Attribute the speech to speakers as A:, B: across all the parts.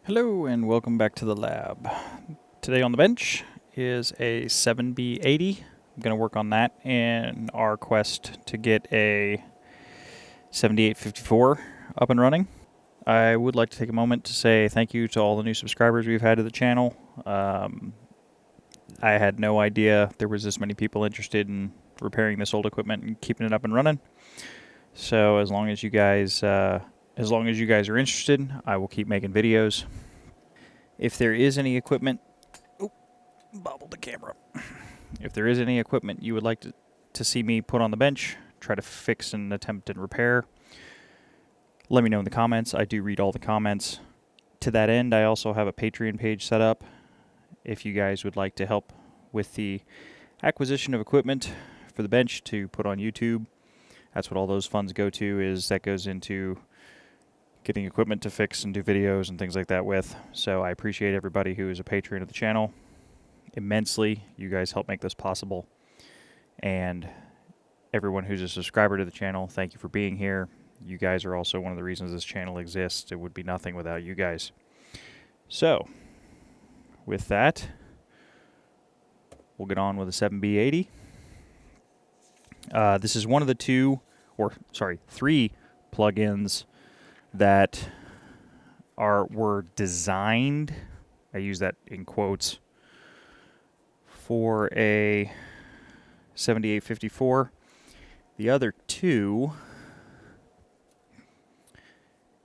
A: Hello and welcome back to the lab. Today on the bench is a 7B80. I'm going to work on that in our quest to get a 7854 up and running. I would like to take a moment to say thank you to all the new subscribers we've had to the channel. I had no idea there was this many people interested in repairing this old equipment and keeping it up and running. So as long as you guys are interested, I will keep making videos. If there is any equipment, bobbled the camera. If there is any equipment you would like to see me put on the bench, try to fix and attempt and repair, let me know in the comments. I do read all the comments. To that end, I also have a Patreon page set up. If you guys would like to help with the acquisition of equipment for the bench to put on YouTube, that's what all those funds go to. That goes into getting equipment to fix and do videos and things like that with. So I appreciate everybody who is a patron of the channel immensely. You guys help make this possible. And everyone who's a subscriber to the channel, thank you for being here. You guys are also one of the reasons this channel exists. It would be nothing without you guys. So with that, we'll get on with a 7B80. This is one of the three plugins that were designed, I use that in quotes, for a 7854. The other two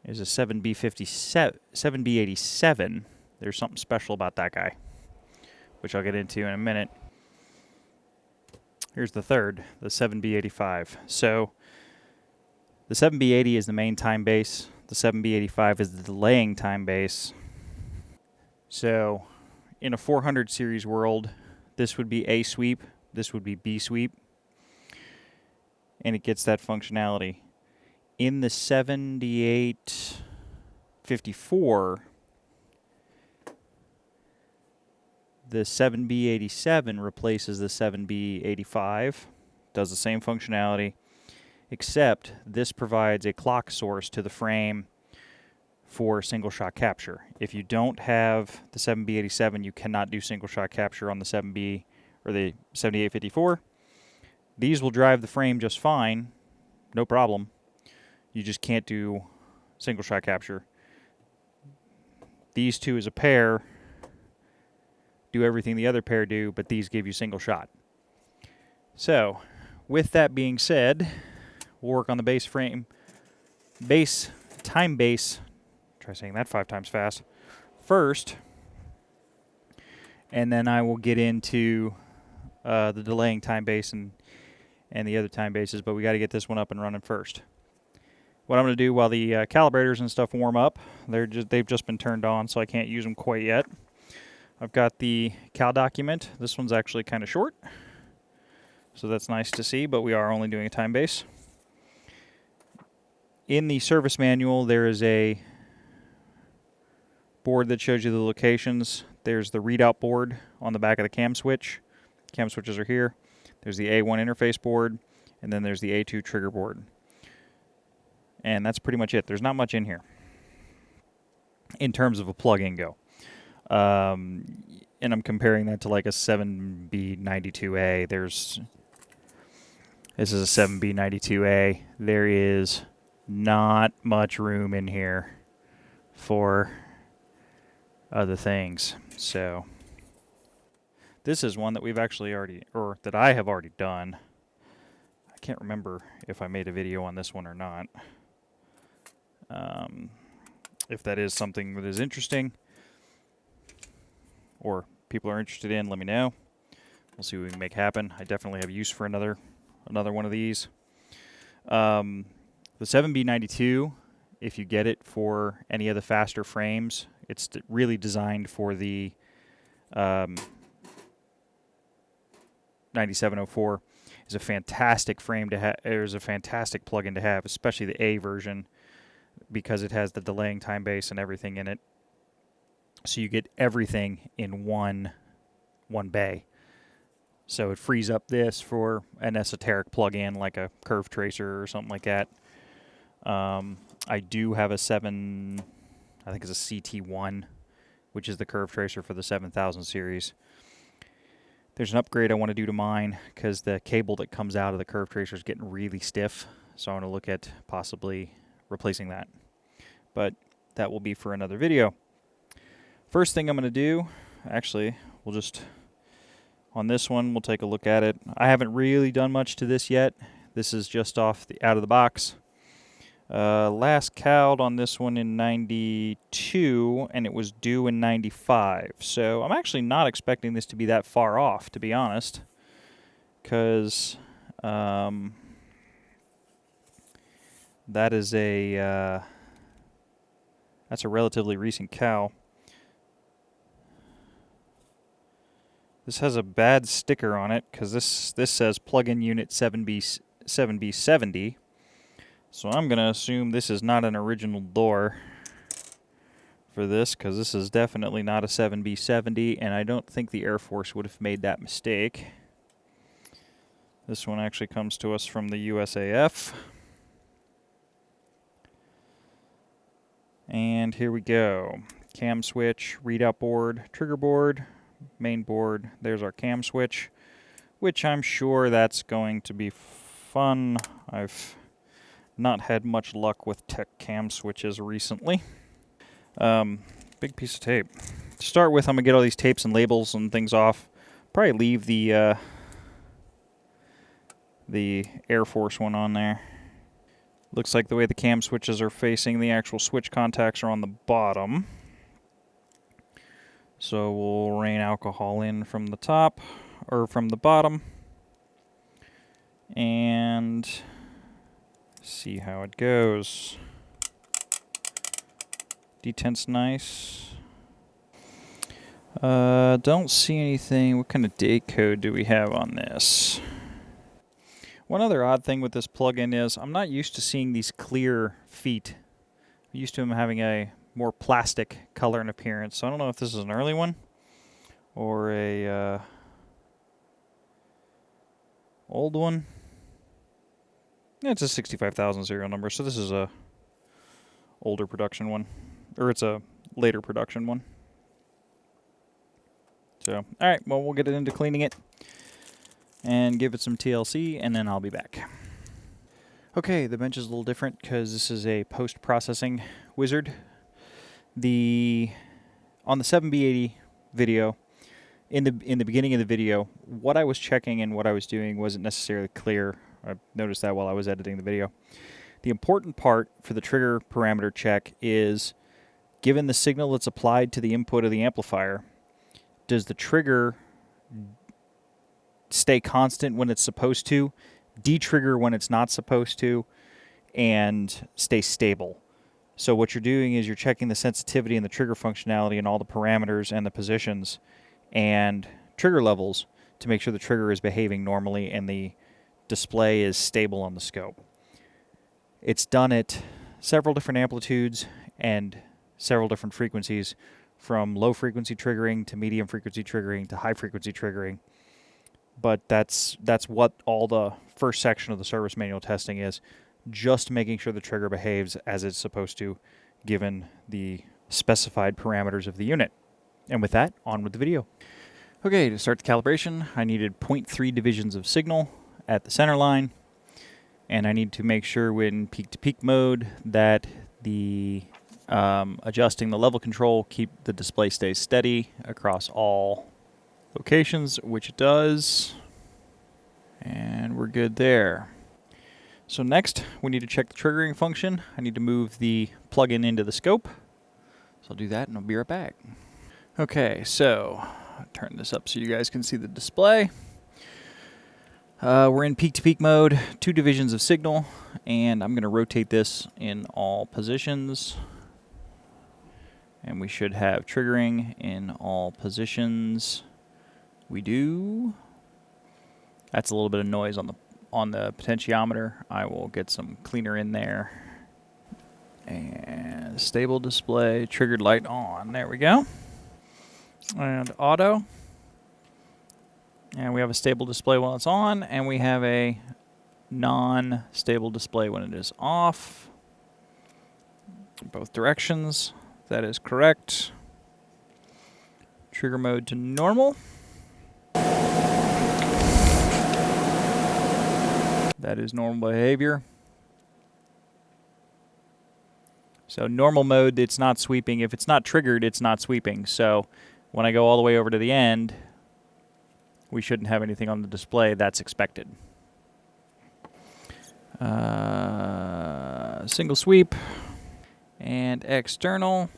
A: is a 7B87. There's something special about that guy, which I'll get into in a minute. Here's the third, the 7B85. So the 7B80 is the main time base. The 7B85 is the delaying time base. So in a 400 series world, this would be A sweep, this would be B sweep, and it gets that functionality. In the 7854, the 7B87 replaces the 7B85, does the same functionality, except this provides a clock source to the frame for single shot capture. If you don't have the 7B87, you cannot do single shot capture on the 7B or the 7854. These will drive the frame just fine, no problem. You just can't do single shot capture. These two as a pair do everything the other pair do, but these give you single shot. So, with that being said, we'll work on the time base, try saying that 5 times fast, first, and then I will get into the delaying time base and the other time bases, but we got to get this one up and running first. What I'm going to do while the calibrators and stuff warm up, they've just been turned on, so I can't use them quite yet. I've got the cal document. This one's actually kind of short, so that's nice to see, but we are only doing a time base. In the service manual, there is a board that shows you the locations. There's the readout board on the back of the cam switch. Cam switches are here. There's the A1 interface board, and then there's the A2 trigger board. And that's pretty much it. There's not much in here in terms of a plug-in go. And I'm comparing that to like a 7B92A. This is a 7B92A. There is not much room in here for other things. So this is one that we've actually that I have already done. I can't remember if I made a video on this one or not. If that is something that is interesting or people are interested in, let me know. We'll see what we can make happen. I definitely have use for another one of these. The 7B92, if you get it for any of the faster frames, it's really designed for the 9704. Is a fantastic frame to have. There's a fantastic plugin to have, especially the A version, because it has the delaying time base and everything in it. So you get everything in one bay. So it frees up this for an esoteric plug-in like a curve tracer or something like that. I do have a I think it's a CT1, which is the curve tracer for the 7000 series. There's an upgrade I want to do to mine because the cable that comes out of the curve tracer is getting really stiff. So I want to look at possibly replacing that. But that will be for another video. First thing I'm going to do, actually, we'll just, on this one, we'll take a look at it. I haven't really done much to this yet. This is just out of the box. Last cowed on this one in 92, and it was due in 95. So I'm actually not expecting this to be that far off, to be honest, because that is that's a relatively recent cow. This has a bad sticker on it because this says plug-in unit 7B70. So I'm going to assume this is not an original door for this, because this is definitely not a 7B70, and I don't think the Air Force would have made that mistake. This one actually comes to us from the USAF. And here we go. Cam switch, readout board, trigger board, main board. There's our cam switch, which I'm sure that's going to be fun. I've not had much luck with tech cam switches recently. Big piece of tape. To start with, I'm going to get all these tapes and labels and things off. Probably leave the Air Force one on there. Looks like the way the cam switches are facing, the actual switch contacts are on the bottom. So we'll rain alcohol in from the top, or from the bottom. And see how it goes. Detent's nice. Don't see anything. What kind of date code do we have on this? One other odd thing with this plugin is I'm not used to seeing these clear feet. I'm used to them having a more plastic color and appearance. So I don't know if this is an early one or a old one. It's a 65,000 serial number, so this is a older production one, or it's a later production one. So, all right, well, we'll get it into cleaning it and give it some TLC, and then I'll be back. Okay, the bench is a little different because this is a post-processing wizard. On the 7B80 video, in the beginning of the video, what I was checking and what I was doing wasn't necessarily clear. I noticed that while I was editing the video. The important part for the trigger parameter check is, given the signal that's applied to the input of the amplifier, does the trigger stay constant when it's supposed to, de-trigger when it's not supposed to, and stay stable? So what you're doing is you're checking the sensitivity and the trigger functionality and all the parameters and the positions and trigger levels to make sure the trigger is behaving normally and the display is stable on the scope. It's done at several different amplitudes and several different frequencies, from low frequency triggering to medium frequency triggering to high frequency triggering. But that's what all the first section of the service manual testing is, just making sure the trigger behaves as it's supposed to, given the specified parameters of the unit. And with that, on with the video. Okay, to start the calibration, I needed 0.3 divisions of signal at the center line, and I need to make sure when peak-to-peak mode that the adjusting the level control, keep the display stays steady across all locations, which it does, and we're good there. So next, we need to check the triggering function. I need to move the plug-in into the scope, so I'll do that and I'll be right back. Okay, so I'll turn this up so you guys can see the display. We're in peak-to-peak mode, 2 divisions of signal, and I'm going to rotate this in all positions. And we should have triggering in all positions. We do. That's a little bit of noise on the potentiometer. I will get some cleaner in there. And stable display, triggered light on. There we go. And auto. And we have a stable display while it's on, and we have a non-stable display when it is off. Both directions. That is correct. Trigger mode to normal. That is normal behavior. So normal mode, it's not sweeping. If it's not triggered, it's not sweeping. So when I go all the way over to the end, we shouldn't have anything on the display. That's expected. Single sweep and external.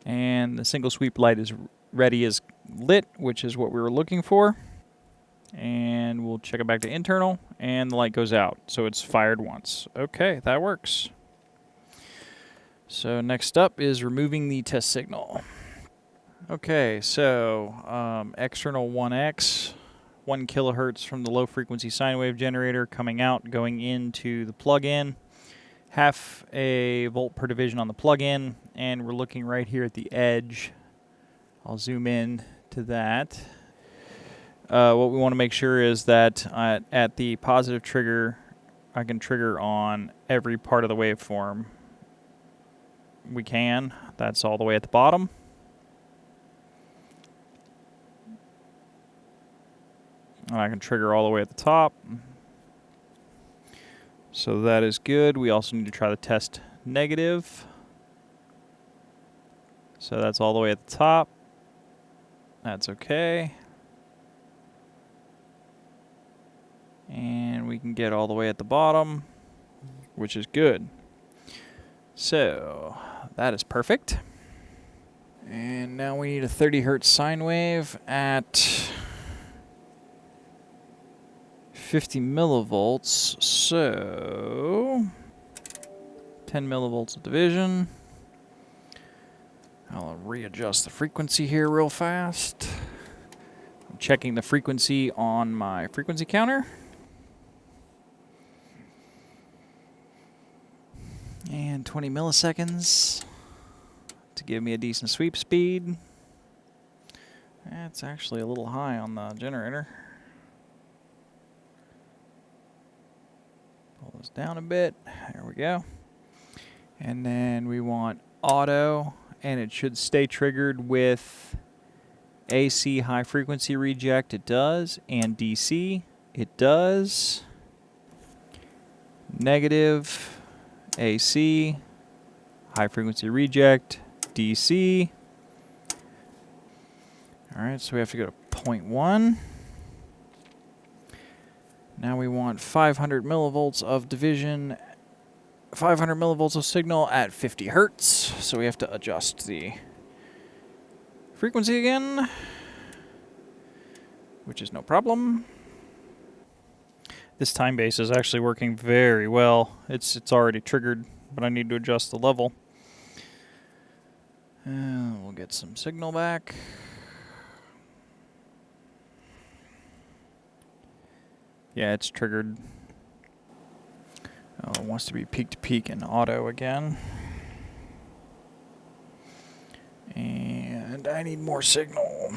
A: And the single sweep light is ready as lit, which is what we were looking for. And we'll check it back to internal, and the light goes out. So it's fired once. Okay, that works. So next up is removing the test signal. Okay, so external 1x, 1 kilohertz from the low frequency sine wave generator coming out, going into the plug-in. Half a volt per division on the plug-in, and we're looking right here at the edge. I'll zoom in to that. What we want to make sure is that at the positive trigger, I can trigger on every part of the waveform we can. That's all the way at the bottom. And I can trigger all the way at the top. So that is good. We also need to try the test negative. So that's all the way at the top. That's okay. And we can get all the way at the bottom, which is good. So that is perfect. And now we need a 30 hertz sine wave at 50 millivolts. So 10 millivolts of division. I'll readjust the frequency here real fast. I'm checking the frequency on my frequency counter. And 20 milliseconds to give me a decent sweep speed. That's actually a little high on the generator. Pull this down a bit. There we go. And then we want auto, and it should stay triggered with AC high frequency reject. It does. And DC. It does. Negative. AC, high frequency reject, DC. All right, so we have to go to 0.1. Now we want 500 millivolts of division, 500 millivolts of signal at 50 hertz. So we have to adjust the frequency again, which is no problem. This time base is actually working very well. It's already triggered, but I need to adjust the level. And we'll get some signal back. Yeah, it's triggered. Oh, it wants to be peak to peak in auto again. And I need more signal.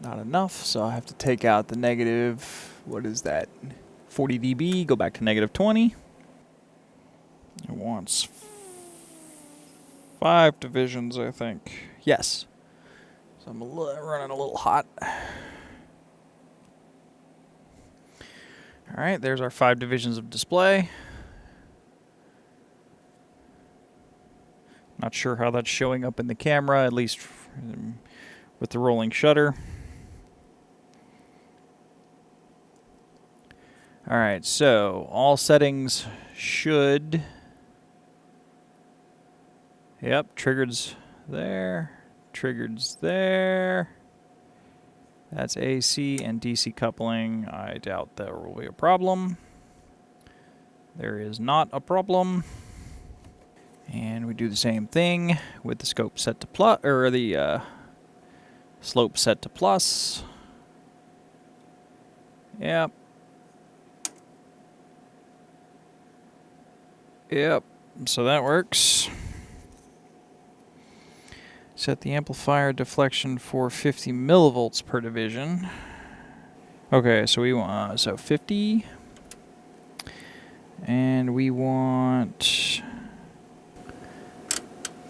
A: Not enough, so I have to take out the negative, what is that, 40 dB, go back to negative 20. It wants 5 divisions, I think. Yes. So I'm running a little hot. All right, there's our 5 divisions of display. Not sure how that's showing up in the camera, at least with the rolling shutter. All right, so all settings should, yep, triggered's there, triggered's there. That's AC and DC coupling. I doubt there will be a problem. There is not a problem. And we do the same thing with the scope set to plus, or the slope set to plus. Yep. Yep, so that works. Set the amplifier deflection for 50 millivolts per division. Okay, so we want, so 50. And we want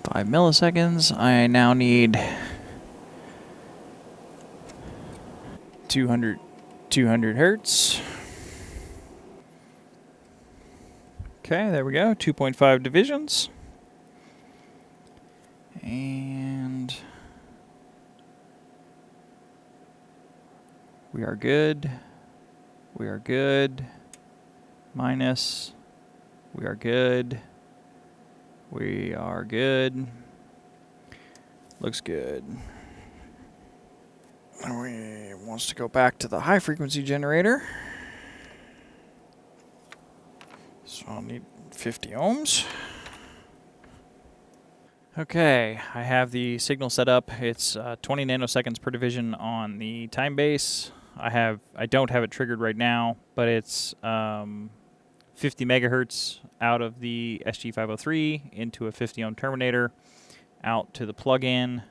A: 5 milliseconds. I now need 200 hertz. Okay, there we go. 2.5 divisions. And we are good. We are good. Minus. We are good. We are good. Looks good. We wants to go back to the high frequency generator. So I'll need 50 ohms. Okay, I have the signal set up. It's 20 nanoseconds per division on the time base. I don't have it triggered right now, but it's 50 megahertz out of the SG503 into a 50 ohm terminator, out to the plug-in,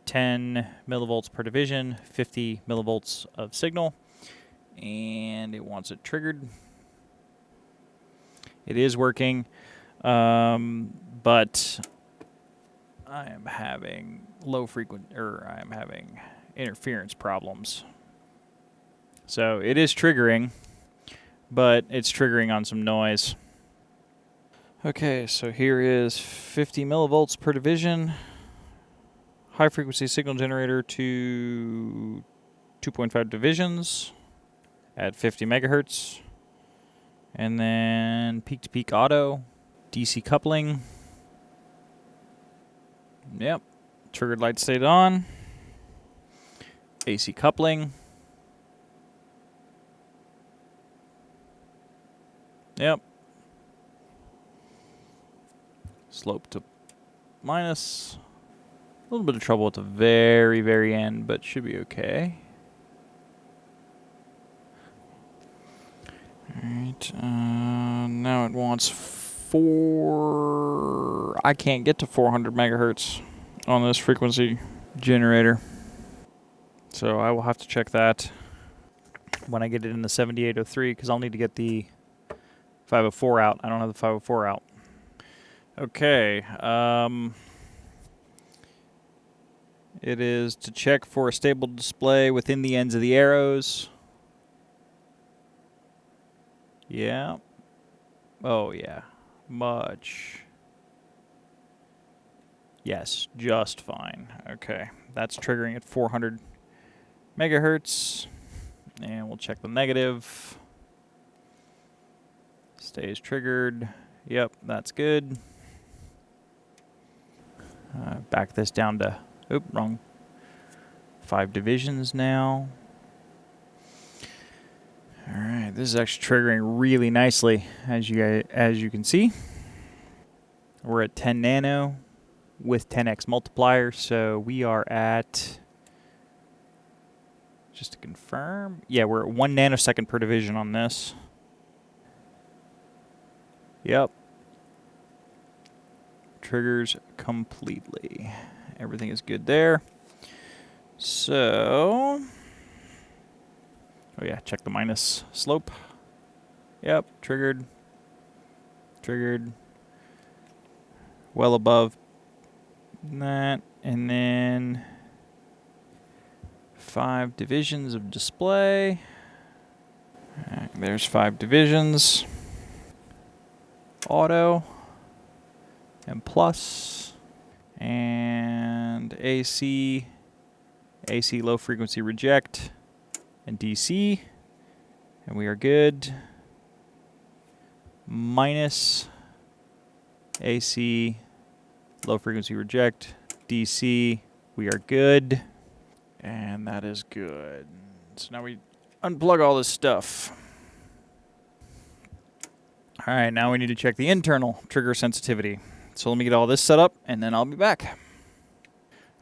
A: 10 millivolts per division, 50 millivolts of signal, and it wants it triggered. It is working, but I am having I am having interference problems. So it is triggering, but it's triggering on some noise. Okay, so here is 50 millivolts per division, high frequency signal generator to 2.5 divisions at 50 megahertz. And then peak-to-peak auto, DC coupling. Yep, triggered light stayed on. AC coupling. Yep. Slope to minus. A little bit of trouble at the very, very end, but should be okay. Alright, now it wants I can't get to 400 megahertz on this frequency generator. So I will have to check that when I get it in the 7803, because I'll need to get the 504 out. I don't have the 504 out. Okay, it is to check for a stable display within the ends of the arrows. Yeah. Oh, yeah. Much. Yes, just fine. Okay, that's triggering at 400 megahertz. And we'll check the negative. Stays triggered. Yep, that's good. Back this down to, wrong. 5 divisions now. Alright, this is actually triggering really nicely, as you can see. We're at 10 nano with 10x multiplier, so we are at, just to confirm, yeah, we're at 1 nanosecond per division on this. Yep. Triggers completely. Everything is good there. So, oh yeah, check the minus slope. Yep, triggered. Triggered. Well above that. And then 5 divisions of display. Right, there's 5 divisions. Auto. And plus. And AC. AC low frequency reject. And DC, and we are good. Minus AC, low frequency reject, DC, we are good. And that is good. So now we unplug all this stuff. All right, now we need to check the internal trigger sensitivity. So let me get all this set up, and then I'll be back.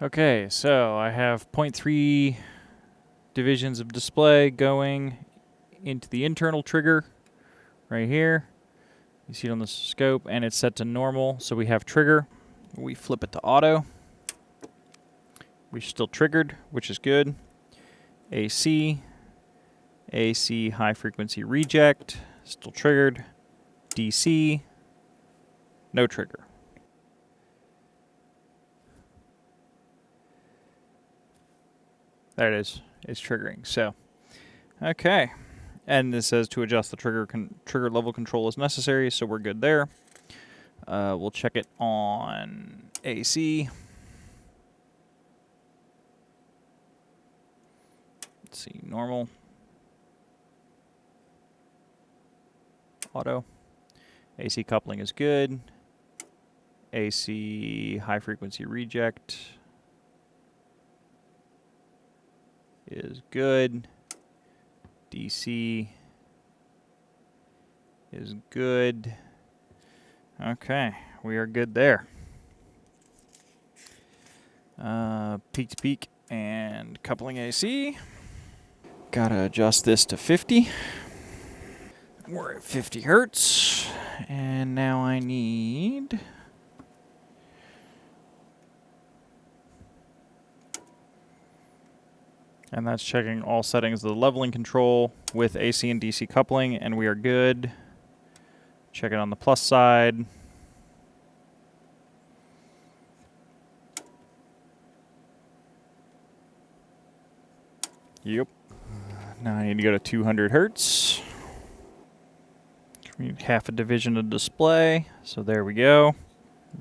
A: Okay, so I have 0.3 divisions of display going into the internal trigger right here. You see it on the scope, and it's set to normal, so we have trigger. We flip it to auto. We're still triggered, which is good. AC, AC high frequency reject, still triggered. DC, no trigger. There it is. It's triggering. So, okay. And this says to adjust the trigger level control as necessary, so we're good there. We'll check it on AC. Let's see, normal. Auto. AC coupling is good. AC high frequency reject is good. DC is good. Okay, we are good there. Peak to peak and coupling AC. Gotta adjust this to 50. We're at 50 hertz. And now I need... And that's checking all settings of the leveling control with AC and DC coupling, and we are good. Check it on the plus side. Yep. Now I need to go to 200 hertz. We need half a division of display, so there we go.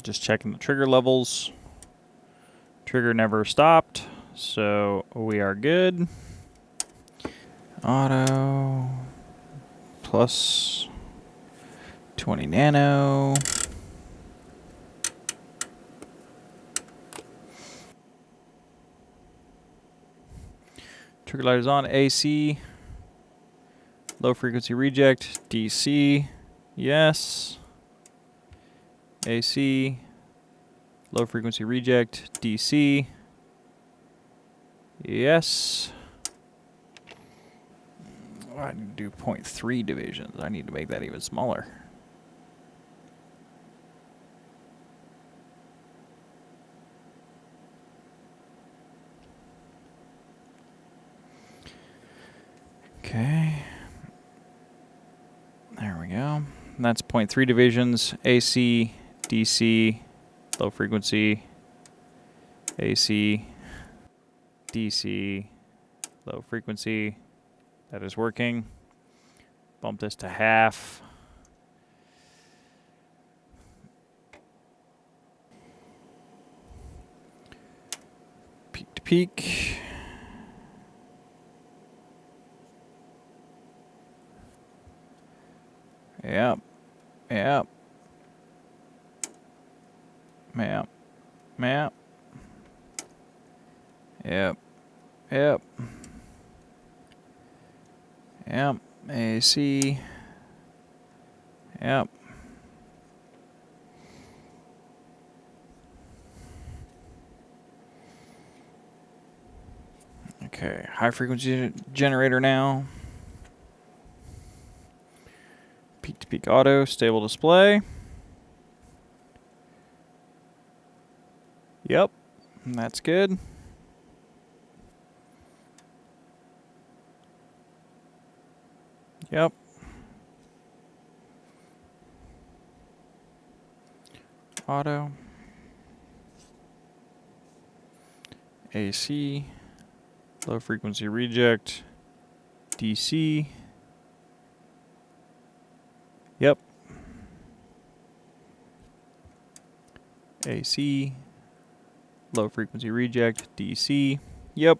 A: Just checking the trigger levels. Trigger never stopped, so we are good. Auto plus 20 nano. Trigger light is on. AC. Low frequency reject. DC. Yes. AC. Low frequency reject. DC. Yes. Oh, I need to do 0.3 divisions. I need to make that even smaller. Okay. There we go. And that's 0.3 divisions. AC, DC, low frequency, AC, DC, low frequency. That is working. Bump this to half. Peak to peak. Yep. Yep. Yep. Yep. Yep. Yep. Yep. AC. Yep. Okay, high frequency generator now. Peak to peak auto, stable display. Yep, that's good. Yep. Auto. AC. Low frequency reject. DC. Yep. AC. Low frequency reject. DC. Yep.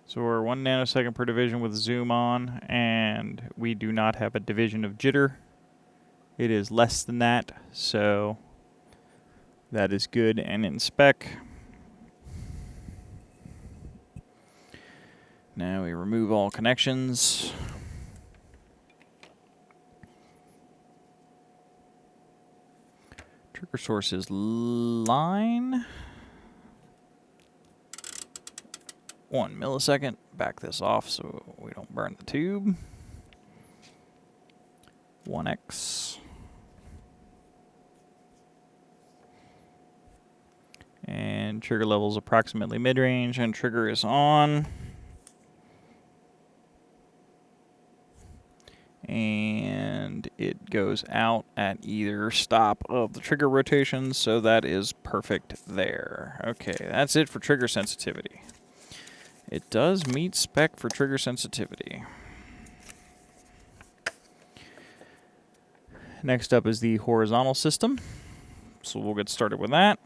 A: So we're 1 nanosecond per division with zoom on, and we do not have a division of jitter. It is less than that, so that is good and in spec. Now we remove all connections. Trigger source is line. 1 millisecond. Back this off so we don't burn the tube. 1x. And trigger level is approximately mid-range, and trigger is on. And it goes out at either stop of the trigger rotation, so that is perfect there. Okay, that's it for trigger sensitivity. It does meet spec for trigger sensitivity. Next up is the horizontal system, so we'll get started with that.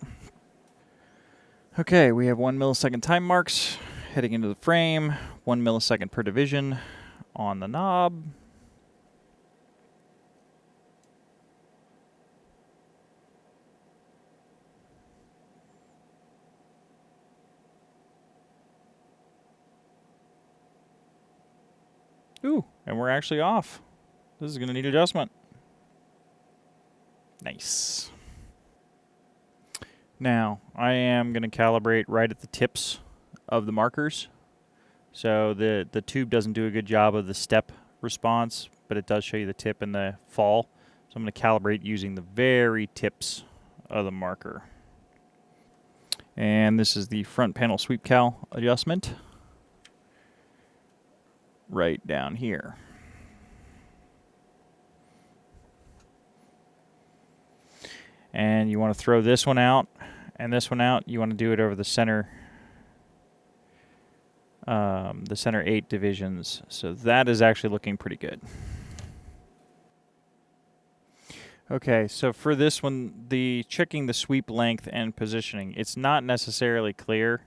A: Okay, we have 1 millisecond time marks heading into the frame, 1 millisecond per division on the knob. Ooh, and we're actually off. This is going to need adjustment. Nice. Now, I am going to calibrate right at the tips of the markers. So the tube doesn't do a good job of the step response, but it does show you the tip and the fall. So I'm going to calibrate using the very tips of the marker. And this is the front panel sweep cal adjustment. Right down here. And you want to throw this one out and this one out. You want to do it over the center 8 divisions. So that is actually looking pretty good. Okay, so for this one, checking the sweep length and positioning, it's not necessarily clear.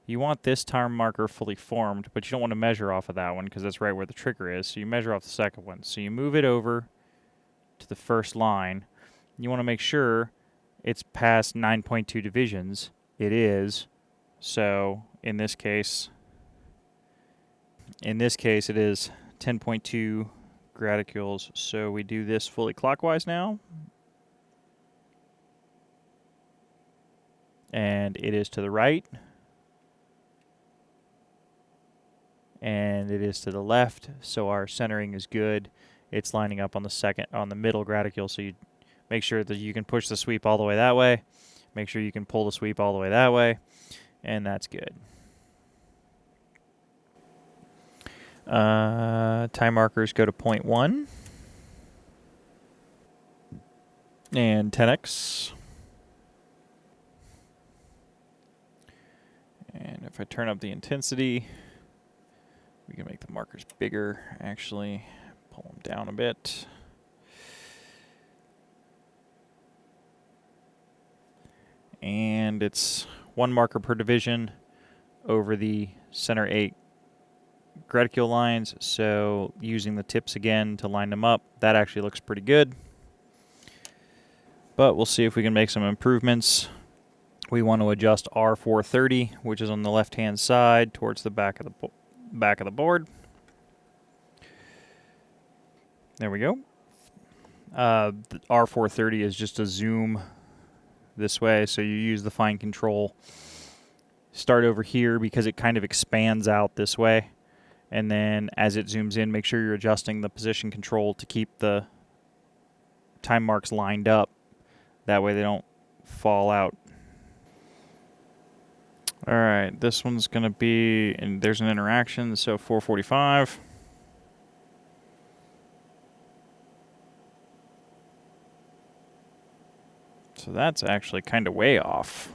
A: You want this time marker fully formed, but you don't want to measure off of that one because that's right where the trigger is. So you measure off the second one. So you move it over to the first line. You want to make sure it's past 9.2 divisions. It is. So in this case it is 10.2 gradicules. So we do this fully clockwise now. And it is to the right. And it is to the left, so our centering is good. It's lining up on the middle gradicule, so you make sure that you can push the sweep all the way that way. Make sure you can pull the sweep all the way that way, and that's good. Time markers go to 0.1 and 10x. And if I turn up the intensity, we can make the markers bigger, actually. Pull them down a bit. And it's 1 marker per division over the center 8 graticule lines. So using the tips again to line them up, that actually looks pretty good. But we'll see if we can make some improvements. We want to adjust R430, which is on the left-hand side towards the back of the board. There we go. The R430 is just a zoom this way, so you use the fine control. Start over here because it kind of expands out this way, and then as it zooms in, make sure you're adjusting the position control to keep the time marks lined up. That way they don't fall out. All right, this one's going to be, and there's an interaction, so 445. So that's actually kind of way off.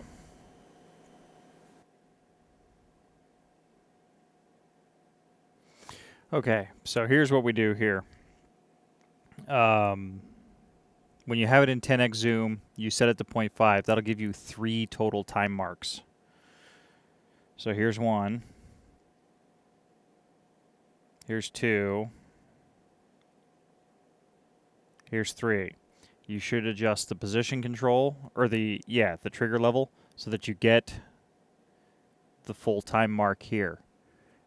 A: Okay, so here's what we do here. When you have it in 10x zoom, you set it to 0.5. That'll give you 3 total time marks. So here's 1. Here's 2. Here's 3. You should adjust the position control, or the trigger level, so that you get the full time mark here.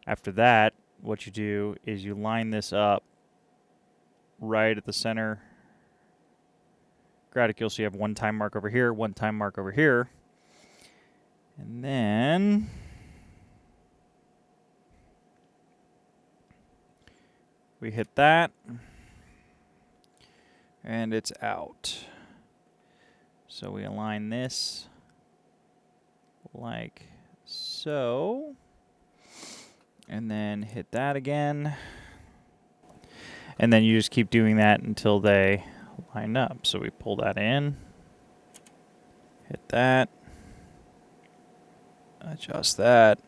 A: After that, what you do is you line this up right at the center graticule, so you have 1 time mark over here, 1 time mark over here, and then we hit that, and it's out. So we align this like so, and then hit that again. And then you just keep doing that until they line up. So we pull that in, hit that, adjust that.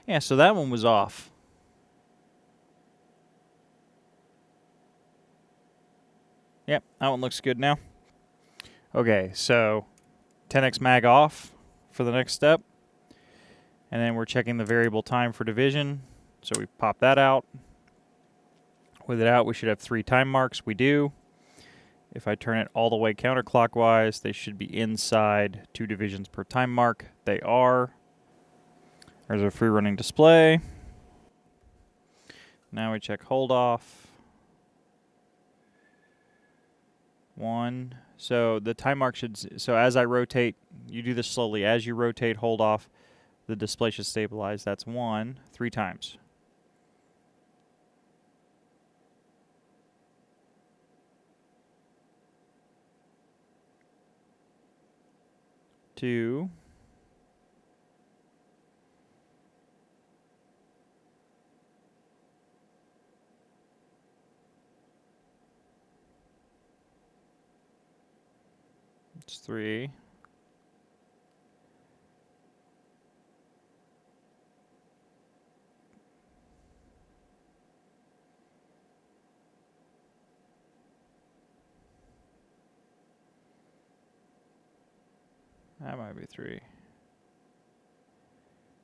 A: Yeah, so that one was off. Yep, that one looks good now. Okay, so 10x mag off for the next step. And then we're checking the variable time for division. So we pop that out. With it out, we should have 3 time marks. We do. If I turn it all the way counterclockwise, they should be inside 2 divisions per time mark. They are. There's a free running display. Now we check hold off. 1. So the time mark should, so as I rotate, you do this slowly. As you rotate, hold off, the display should stabilize. That's 1, 3 times. 2. 3. That might be 3.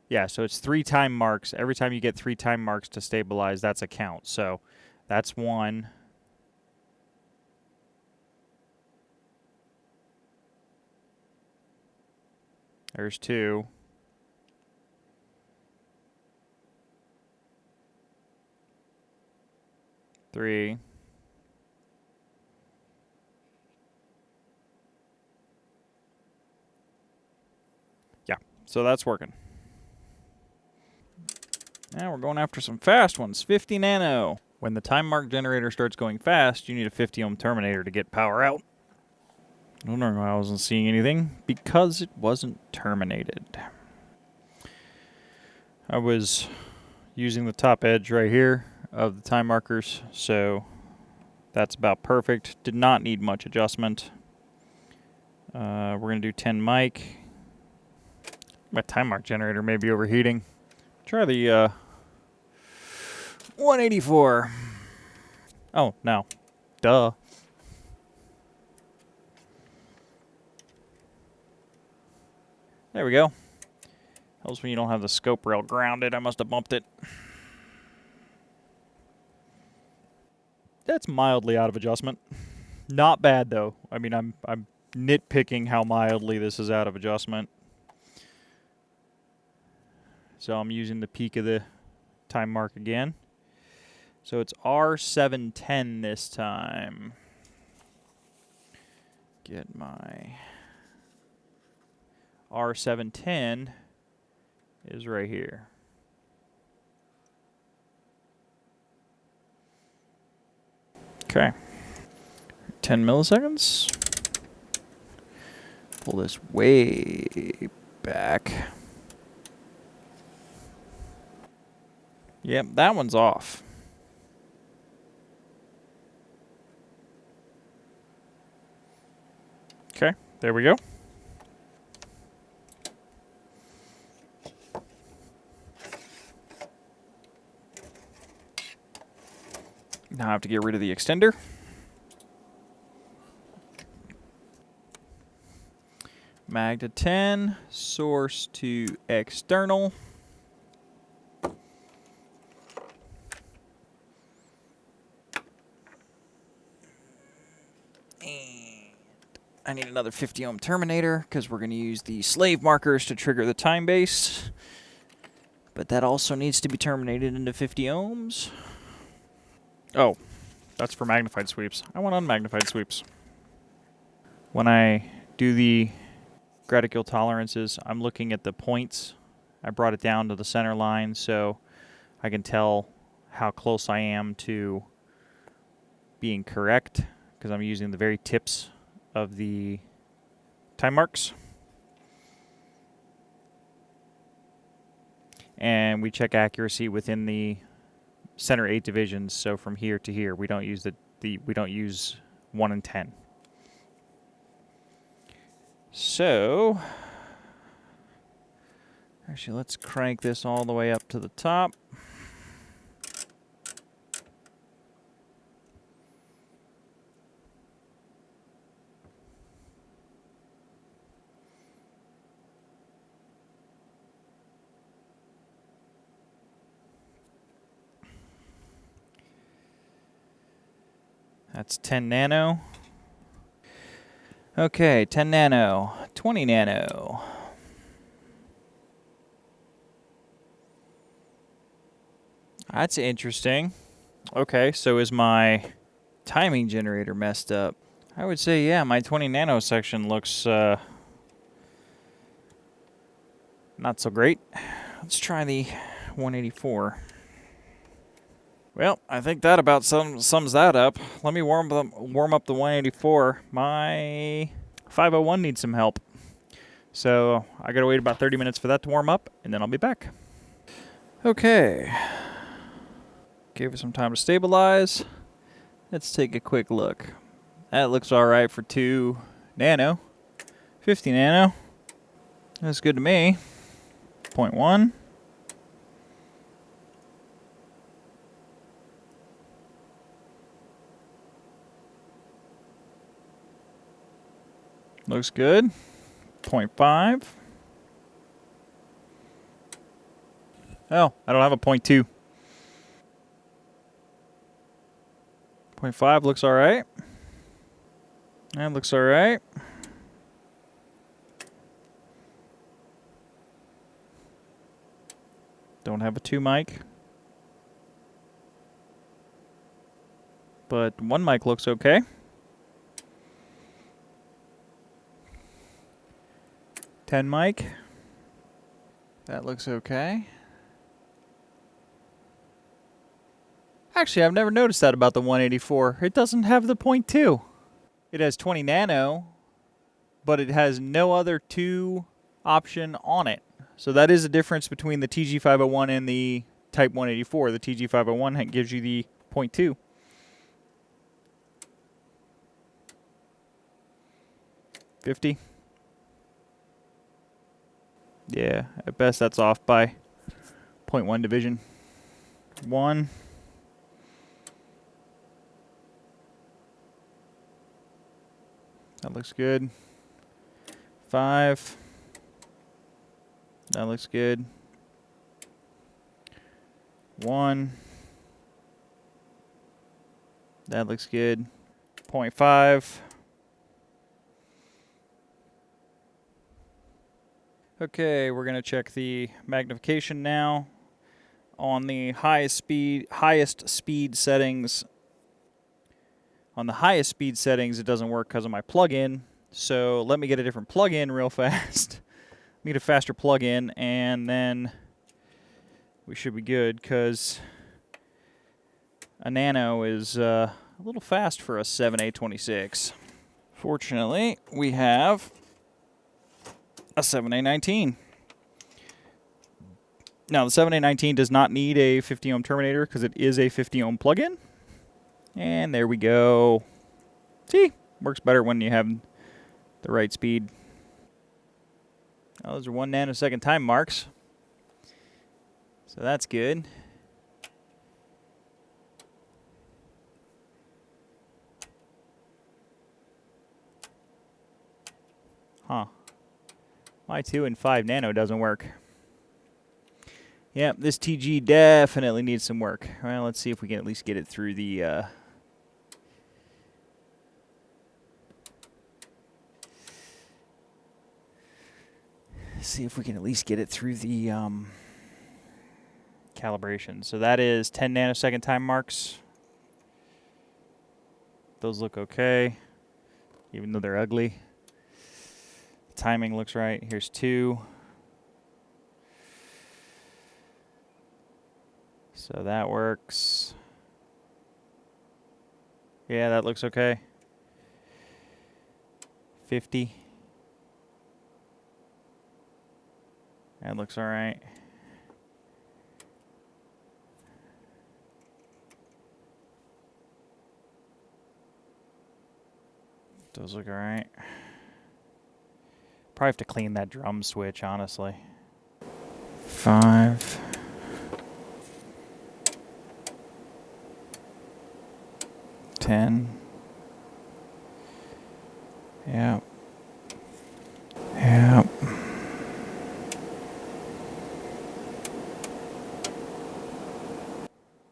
A: Yeah, so it's 3 time marks. Every time you get 3 time marks to stabilize, that's a count. So that's 1. There's 2. 3. Yeah, so that's working. Now we're going after some fast ones. 50 nano. When the time mark generator starts going fast, you need a 50 ohm terminator to get power out. I don't know why I wasn't seeing anything. Because it wasn't terminated. I was using the top edge right here of the time markers, so that's about perfect. Did not need much adjustment. We're going to do 10 mic. My time mark generator may be overheating. Try the 184. Oh, no. Duh. There we go. Helps when you don't have the scope rail grounded. I must have bumped it. That's mildly out of adjustment. Not bad, though. I mean, I'm nitpicking how mildly this is out of adjustment. So I'm using the peak of the time mark again. So it's R710 this time. Get my R710 is right here. Okay. 10 milliseconds. Pull this way back. Yep, that one's off. Okay, there we go. Now I have to get rid of the extender. Mag to 10, source to external. I need another 50 ohm terminator because we're going to use the slave markers to trigger the time base. But that also needs to be terminated into 50 ohms. Oh, that's for magnified sweeps. I want unmagnified sweeps. When I do the graticule tolerances, I'm looking at the points. I brought it down to the center line so I can tell how close I am to being correct because I'm using the very tips of the time marks. And we check accuracy within the center 8 divisions. So from here to here, we don't use we don't use 1 and 10. So actually, let's crank this all the way up to the top. That's 10 nano. Okay, 10 nano, 20 nano. That's interesting. Okay, so is my timing generator messed up? I would say, yeah, my 20 nano section looks not so great. Let's try the 184. Well, I think that about sums that up. Let me warm up the 184. My 501 needs some help. So I gotta wait about 30 minutes for that to warm up, and then I'll be back. Okay. Give it some time to stabilize. Let's take a quick look. That looks alright for 2 nano. 50 nano. That's good to me. 0.1. Looks good. 0.5. Oh, I don't have a 0.2. 0.5 looks alright. That looks alright. Don't have a 2 mic. But 1 mic looks okay. $10 mic. That looks okay. Actually, I've never noticed that about the 184. It doesn't have the 0.2. It has 20 nano, but it has no other 2 option on it. So that is a difference between the TG501 and the Type 184. The TG501 gives you the 0.2. $50. Yeah, at best that's off by 0.1 division. 1. That looks good. 5. That looks good. 1. That looks good. 0.5. Okay, we're going to check the magnification now. On the highest speed settings. On the highest speed settings, it doesn't work because of my plug-in. So let me get a different plug-in real fast. Let me get a faster plug-in, and then we should be good, because a nano is a little fast for a 7A26. Fortunately, we have a 7A19. Now, the 7A19 does not need a 50 ohm terminator because it is a 50 ohm plug-in. And there we go. See, works better when you have the right speed. Those are 1 nanosecond time marks. So that's good. Huh. My 2 and 5 nano doesn't work. Yep, this TG definitely needs some work. Well, let's see if we can at least get it through the calibration. So that is 10 nanosecond time marks. Those look okay, even though they're ugly. The timing looks right. Here's 2. So that works. Yeah, that looks okay. 50. That looks all right. Does look all right. Probably have to clean that drum switch, honestly. 5. 10. Yep. Yep.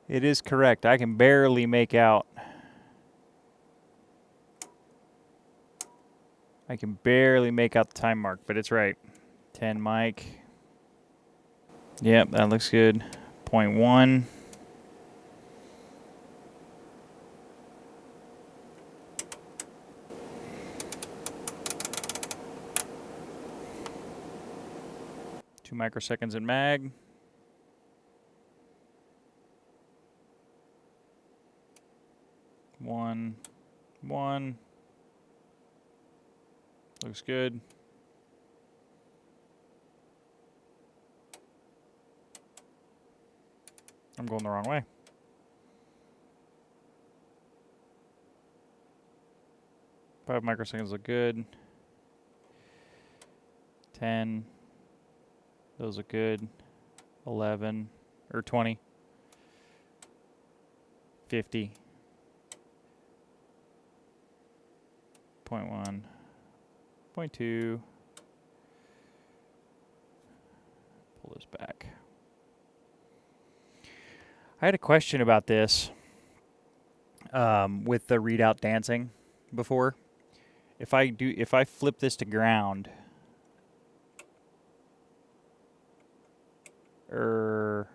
A: It is correct. I can barely make out. I can barely make out the time mark, but it's right. 10 mic. Yep, that looks good. 0.1. Two microseconds in mag. One. Looks good. I'm going the wrong way. Five microseconds look good. 10. Those look good. 11 or 20. 50. 0.1. 0.2. Pull this back. I had a question about this with the readout dancing before. If I flip this to ground, no,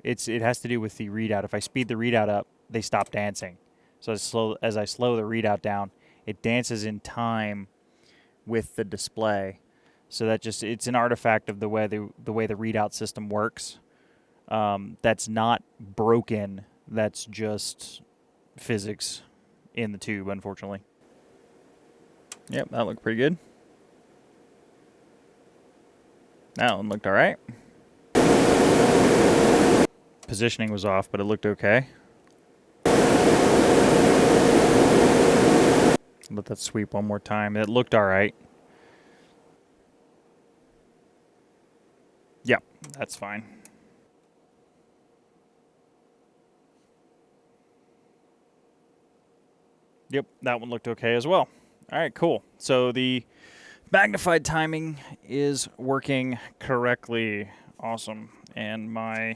A: it has to do with the readout. If I speed the readout up, they stop dancing. So as I slow the readout down, it dances in time with the display. So it's an artifact of the way the readout system works. That's not broken. That's just physics in the tube, unfortunately. Yep, that looked pretty good. That one looked all right. Positioning was off, but it looked okay. Let that sweep one more time. It looked all right. Yep, that's fine. Yep, that one looked okay as well. All right, cool. So the magnified timing is working correctly. Awesome. And my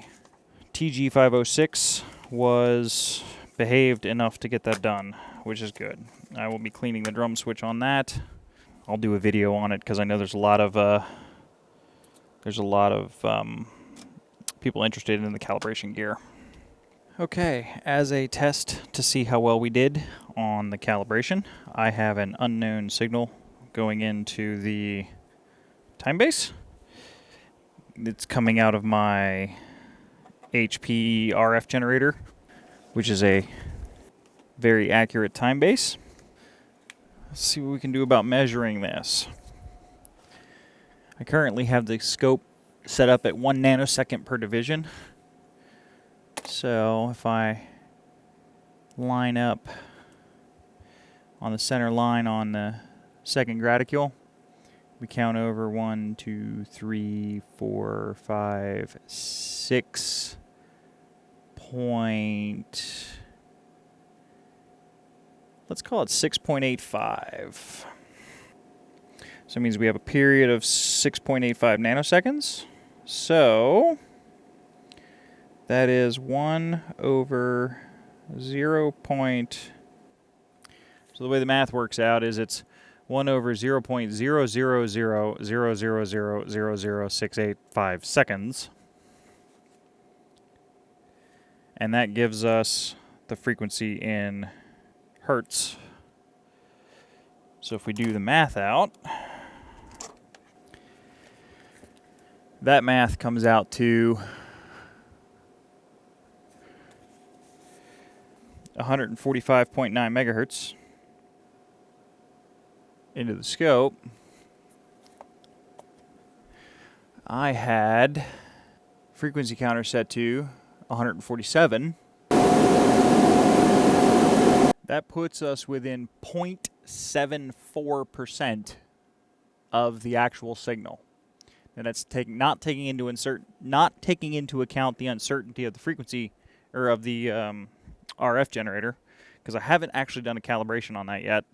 A: TG506 was behaved enough to get that done, which is good. I will be cleaning the drum switch on that. I'll do a video on it because I know there's a lot of people interested in the calibration gear. Okay, as a test to see how well we did on the calibration, I have an unknown signal going into the time base. It's coming out of my HP RF generator, which is a very accurate time base. Let's see what we can do about measuring this. I currently have the scope set up at 1 nanosecond per division. So if I line up on the center line on the second graticule, we count over 1, 2, 3, 4, 5, 6 point. Let's call it 6.85. So it means we have a period of 6.85 nanoseconds. So that is 1 over 0. So the way the math works out is it's 1 over 0.00000000685 seconds. And that gives us the frequency in hertz. So if we do the math out, that math comes out to 145.9 megahertz into the scope. I had frequency counter set to 147. That puts us within 0.74% of the actual signal. And that's not taking into account the uncertainty of the frequency or of the RF generator, because I haven't actually done a calibration on that yet,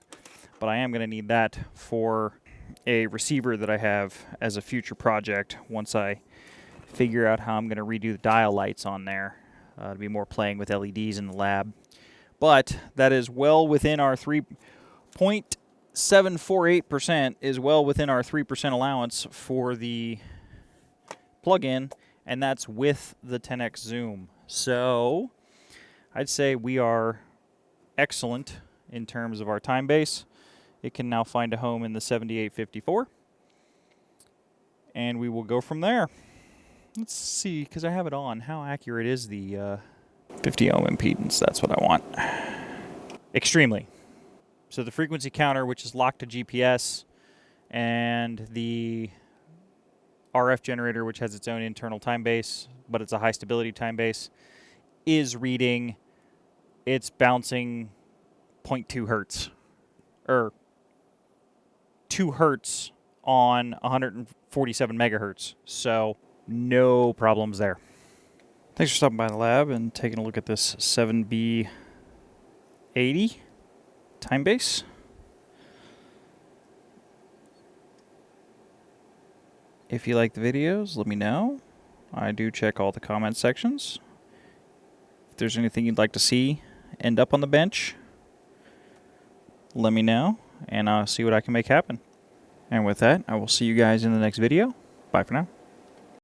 A: but I am going to need that for a receiver that I have as a future project once I figure out how I'm going to redo the dial lights on there to be more playing with LEDs in the lab. But that is well within our 3.748% is well within our 3% allowance for the plug-in, and that's with the 10x zoom. So I'd say we are excellent in terms of our time base. It can now find a home in the 7854, and we will go from there. Let's see, because I have it on, how accurate is the 50 ohm impedance? That's what I want. Extremely. So the frequency counter, which is locked to GPS, and the RF generator, which has its own internal time base, but it's a high stability time base, is reading, it's bouncing 0.2 hertz, or 2 hertz on 147 megahertz. So no problems there. Thanks for stopping by the lab and taking a look at this 7B80 time base. If you like the videos, let me know. I do check all the comment sections. If there's anything you'd like to see end up on the bench, let me know, and I'll see what I can make happen. And with that, I will see you guys in the next video. Bye for now.